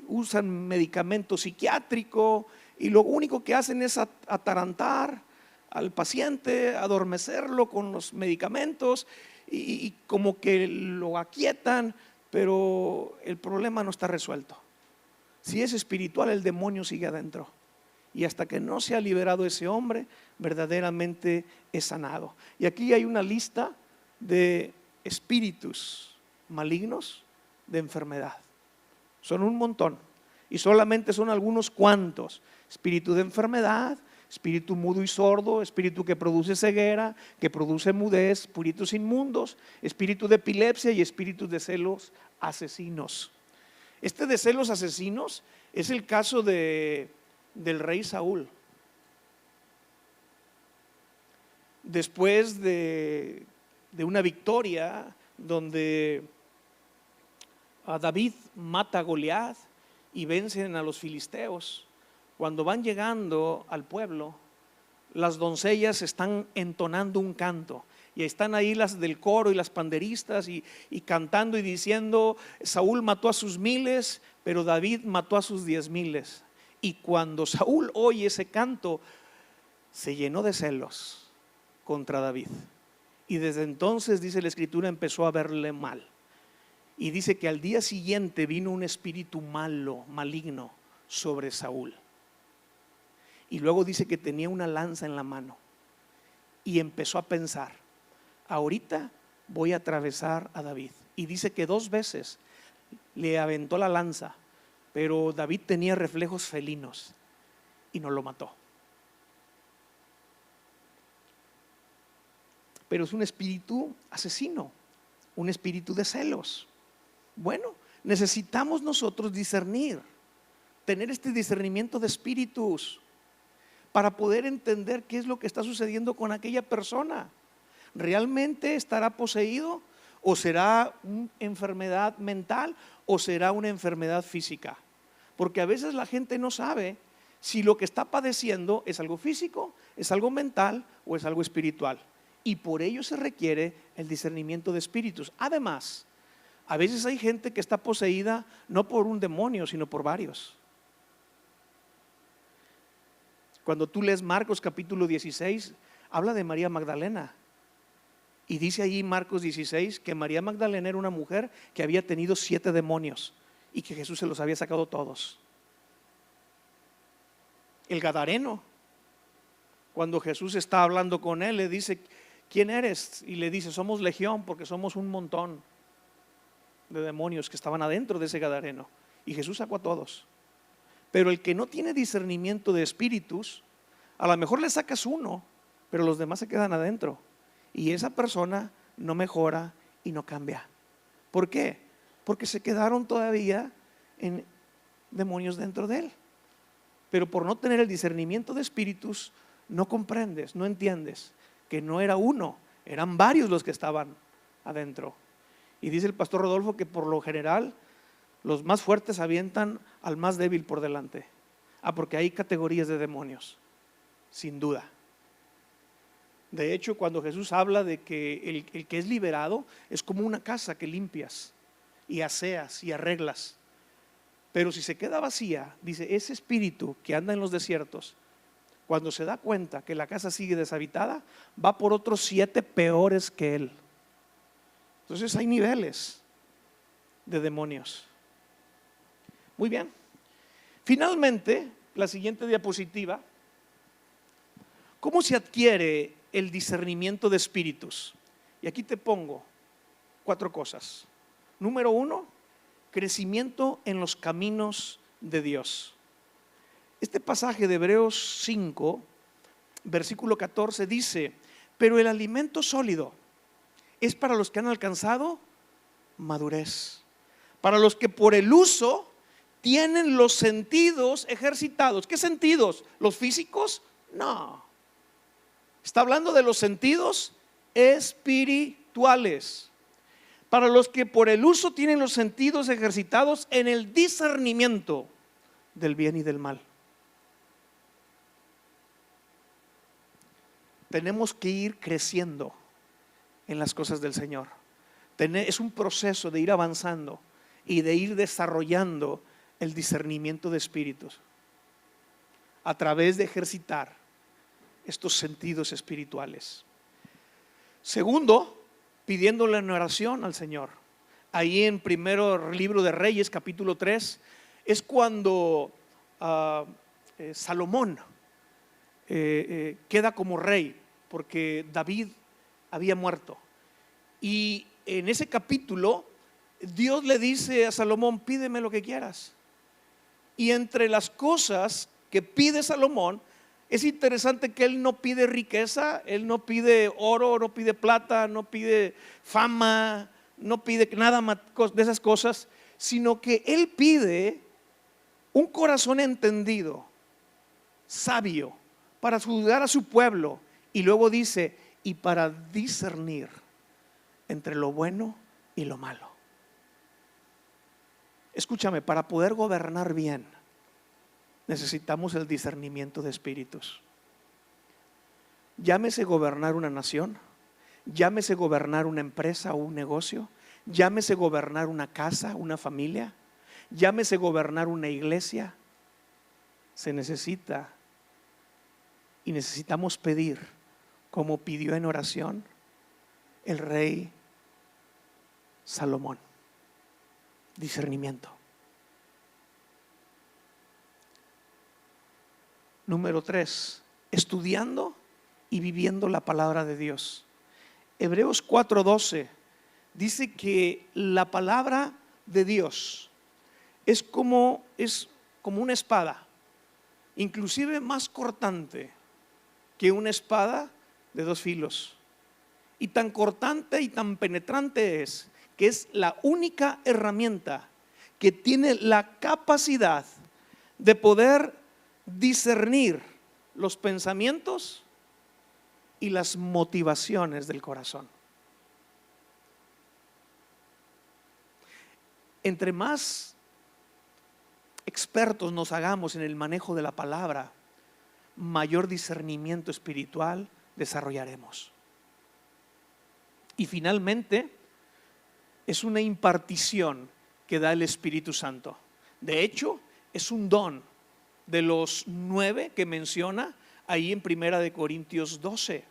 usan medicamento psiquiátrico y lo único que hacen es atarantar al paciente, adormecerlo con los medicamentos y como que lo aquietan, pero el problema no está resuelto. Si es espiritual, el demonio sigue adentro. Y hasta que no se ha liberado ese hombre, verdaderamente es sanado. Y aquí hay una lista de espíritus malignos de enfermedad. Son un montón y solamente son algunos cuantos. Espíritu de enfermedad, espíritu mudo y sordo, espíritu que produce ceguera, que produce mudez, espíritus inmundos, espíritu de epilepsia y espíritus de celos asesinos. Este de celos asesinos es el caso del rey Saúl. Después de una victoria donde a David mata a Goliat y vencen a los filisteos, cuando van llegando al pueblo, las doncellas están entonando un canto y están ahí las del coro y las panderistas y cantando y diciendo: Saúl mató a sus miles, pero David mató a sus 10,000. Y cuando Saúl oye ese canto, se llenó de celos contra David. Y desde entonces, dice la Escritura, empezó a verle mal. Y dice que al día siguiente vino un espíritu malo, maligno, sobre Saúl. Y luego dice que tenía una lanza en la mano. Y empezó a pensar: ahorita voy a atravesar a David. Y dice que 2 veces le aventó la lanza, pero David tenía reflejos felinos y no lo mató. Pero es un espíritu asesino, un espíritu de celos. Bueno, necesitamos nosotros discernir, tener este discernimiento de espíritus para poder entender qué es lo que está sucediendo con aquella persona. ¿Realmente estará poseído? ¿O será una enfermedad mental? ¿O será una enfermedad física? Porque a veces la gente no sabe si lo que está padeciendo es algo físico, es algo mental o es algo espiritual. Y por ello se requiere el discernimiento de espíritus. Además, a veces hay gente que está poseída no por un demonio, sino por varios. Cuando tú lees Marcos capítulo 16, habla de María Magdalena. Y dice allí Marcos 16 que María Magdalena era una mujer que había tenido 7 demonios y que Jesús se los había sacado todos. El gadareno, cuando Jesús está hablando con él, le dice: ¿quién eres? Y le dice: somos legión, porque somos un montón de demonios que estaban adentro de ese gadareno. Y Jesús sacó a todos. Pero el que no tiene discernimiento de espíritus, a lo mejor le sacas uno, pero los demás se quedan adentro. Y esa persona no mejora y no cambia. ¿Por qué? Porque se quedaron todavía en demonios dentro de él. Pero por no tener el discernimiento de espíritus, no comprendes, no entiendes que no era uno, eran varios los que estaban adentro. Y dice el pastor Rodolfo que por lo general los más fuertes avientan al más débil por delante. Porque hay categorías de demonios, sin duda. De hecho, cuando Jesús habla de que el que es liberado es como una casa que limpias y aseas y arreglas. Pero si se queda vacía, dice, ese espíritu que anda en los desiertos, cuando se da cuenta que la casa sigue deshabitada, va por otros 7 peores que él. Entonces hay niveles de demonios. Muy bien. Finalmente, la siguiente diapositiva. ¿Cómo se adquiere el discernimiento de espíritus? Y aquí te pongo 4 cosas. Número 1, crecimiento en los caminos de Dios. Este pasaje de Hebreos 5, versículo 14 dice: pero el alimento sólido es para los que han alcanzado madurez, para los que por el uso tienen los sentidos ejercitados. ¿Qué sentidos? ¿Los físicos? No. Está hablando de los sentidos espirituales. espirituales, para los que por el uso tienen los sentidos ejercitados en el discernimiento del bien y del mal. Tenemos que ir creciendo en las cosas del Señor. Es un proceso de ir avanzando y de ir desarrollando el discernimiento de espíritus a través de ejercitar estos sentidos espirituales. Segundo, pidiéndole en oración al Señor. Ahí en primero libro de Reyes, capítulo 3, es cuando Salomón queda como rey, porque David había muerto. Y en ese capítulo Dios le dice a Salomón: pídeme lo que quieras. Y entre las cosas que pide Salomón, es interesante que él no pide riqueza, él no pide oro, no pide plata, no pide fama, no pide nada más de esas cosas, sino que él pide un corazón entendido, sabio, para juzgar a su pueblo. Y luego dice: y para discernir entre lo bueno y lo malo. Escúchame, para poder gobernar bien necesitamos el discernimiento de espíritus. Llámese gobernar una nación, llámese gobernar una empresa o un negocio, llámese gobernar una casa, una familia, llámese gobernar una iglesia. Se necesita y necesitamos pedir, como pidió en oración el rey Salomón, discernimiento. Número 3, estudiando y viviendo la palabra de Dios. Hebreos 4:12 dice que la palabra de Dios es como una espada, inclusive más cortante que una espada de 2 filos. Y tan cortante y tan penetrante es que es la única herramienta que tiene la capacidad de poder discernir los pensamientos y las motivaciones del corazón. Entre más expertos nos hagamos en el manejo de la palabra, mayor discernimiento espiritual desarrollaremos. Y finalmente, es una impartición que da el Espíritu Santo. De hecho, es un don de los 9 que menciona ahí en Primera de Corintios 12.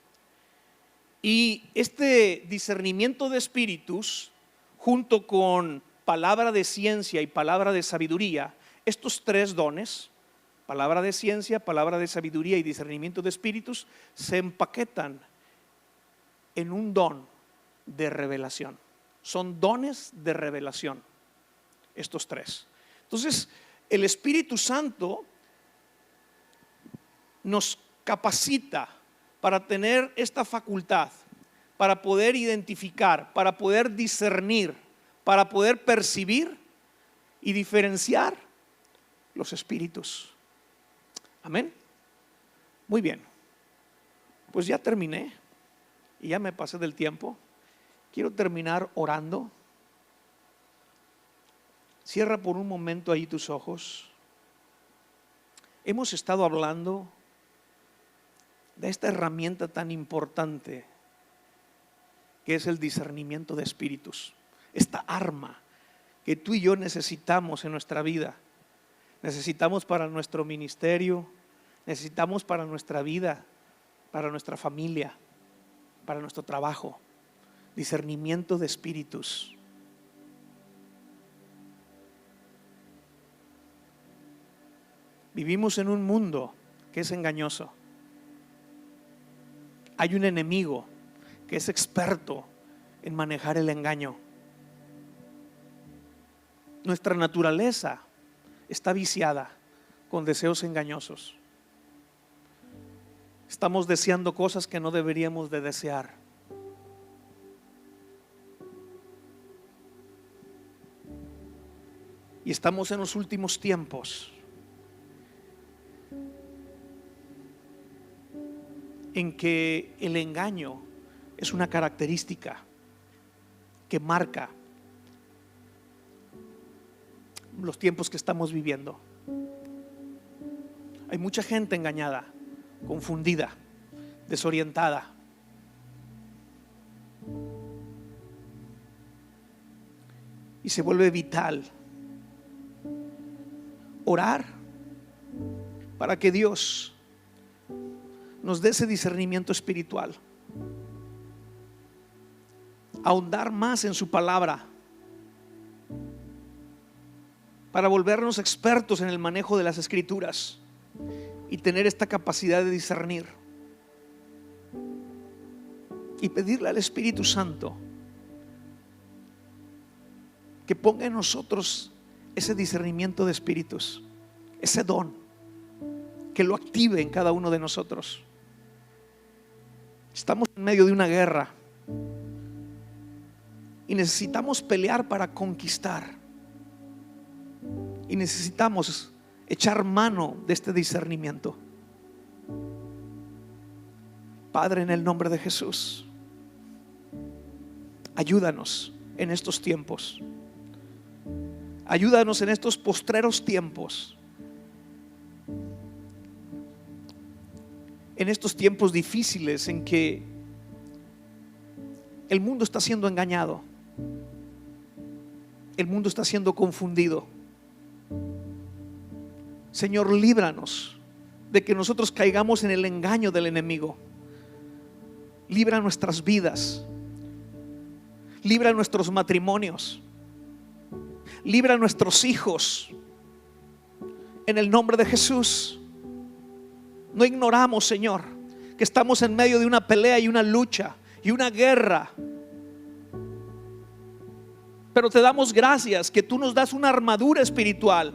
Y este discernimiento de espíritus, junto con palabra de ciencia y palabra de sabiduría, estos 3 dones, palabra de ciencia, palabra de sabiduría y discernimiento de espíritus, se empaquetan en un don de revelación. Son dones de revelación, estos 3. Entonces, el Espíritu Santo nos capacita para tener esta facultad, para poder identificar, para poder discernir, para poder percibir y diferenciar los espíritus. Amén. Muy bien, pues ya terminé y ya me pasé del tiempo. Quiero terminar orando. Cierra por un momento ahí tus ojos. Hemos estado hablando de esta herramienta tan importante que es el discernimiento de espíritus. Esta arma que tú y yo necesitamos en nuestra vida. Necesitamos para nuestro ministerio, necesitamos para nuestra vida, para nuestra familia, para nuestro trabajo. Discernimiento de espíritus. Vivimos en un mundo que es engañoso. Hay un enemigo que es experto en manejar el engaño. Nuestra naturaleza está viciada con deseos engañosos. Estamos deseando cosas que no deberíamos de desear. Y estamos en los últimos tiempos en que el engaño es una característica que marca los tiempos que estamos viviendo. Hay mucha gente engañada, confundida, desorientada. Y se vuelve vital orar para que Dios nos dé ese discernimiento espiritual, ahondar más en su palabra, para volvernos expertos en el manejo de las escrituras y tener esta capacidad de discernir, y pedirle al Espíritu Santo que ponga en nosotros ese discernimiento de espíritus, ese don, que lo active en cada uno de nosotros. Estamos en medio de una guerra y necesitamos pelear para conquistar, y necesitamos echar mano de este discernimiento. Padre, en el nombre de Jesús, ayúdanos en estos tiempos. Ayúdanos en estos postreros tiempos, en estos tiempos difíciles en que el mundo está siendo engañado, el mundo está siendo confundido. Señor, líbranos de que nosotros caigamos en el engaño del enemigo. Libra nuestras vidas, libra nuestros matrimonios, libra a nuestros hijos, en el nombre de Jesús. No ignoramos, Señor, que estamos en medio de una pelea y una lucha y una guerra, pero te damos gracias que tú nos das una armadura espiritual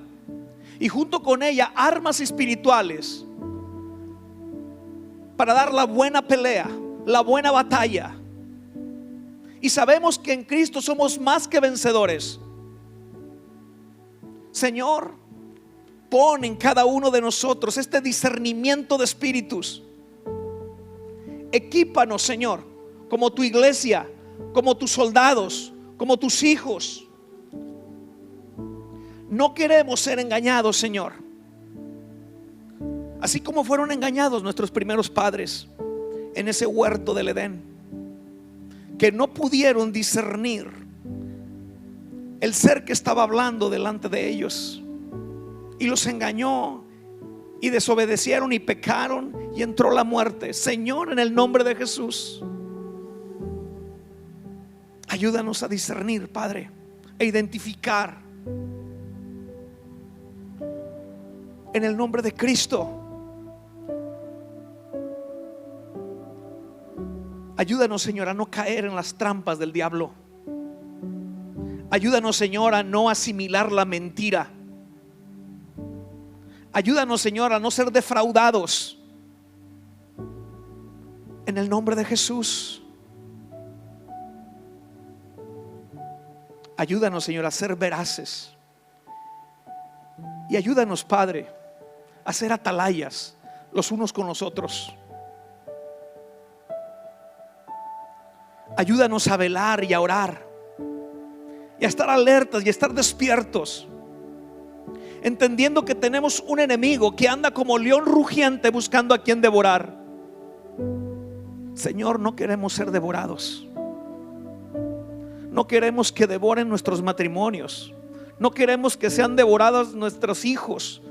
y junto con ella armas espirituales para dar la buena pelea, la buena batalla. Y sabemos que en Cristo somos más que vencedores. Señor, pon en cada uno de nosotros este discernimiento de espíritus. Equípanos, Señor, como tu iglesia, como tus soldados, como tus hijos. No queremos ser engañados, Señor, así como fueron engañados nuestros primeros padres en ese huerto del Edén, que no pudieron discernir el ser que estaba hablando delante de ellos y los engañó y desobedecieron y pecaron y entró la muerte. Señor, en el nombre de Jesús, ayúdanos a discernir, Padre, e identificar en el nombre de Cristo. Ayúdanos, Señor, a no caer en las trampas del diablo. Ayúdanos, Señor, a no asimilar la mentira. Ayúdanos, Señor, a no ser defraudados, en el nombre de Jesús. Ayúdanos, Señor, a ser veraces. Y ayúdanos, Padre, a ser atalayas los unos con los otros. Ayúdanos a velar y a orar y a estar alertas y a estar despiertos, entendiendo que tenemos un enemigo que anda como león rugiente buscando a quien devorar. Señor, no queremos ser devorados. No queremos que devoren nuestros matrimonios. No queremos que sean devorados nuestros hijos,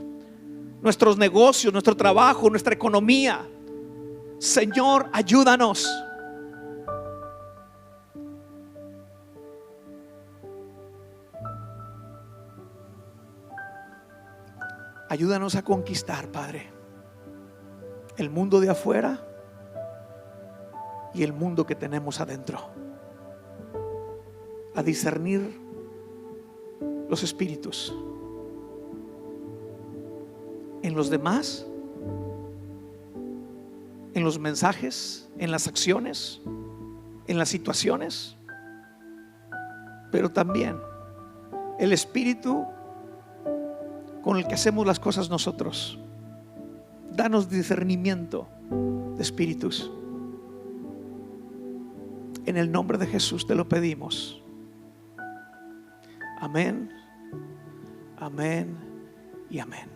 nuestros negocios, nuestro trabajo, nuestra economía. Señor, ayúdanos. Ayúdanos a conquistar, Padre, el mundo de afuera y el mundo que tenemos adentro. A discernir los espíritus en los demás, en los mensajes, en las acciones, en las situaciones, pero también el espíritu con el que hacemos las cosas nosotros. Danos discernimiento de espíritus. En el nombre de Jesús te lo pedimos. Amén, amén y amén.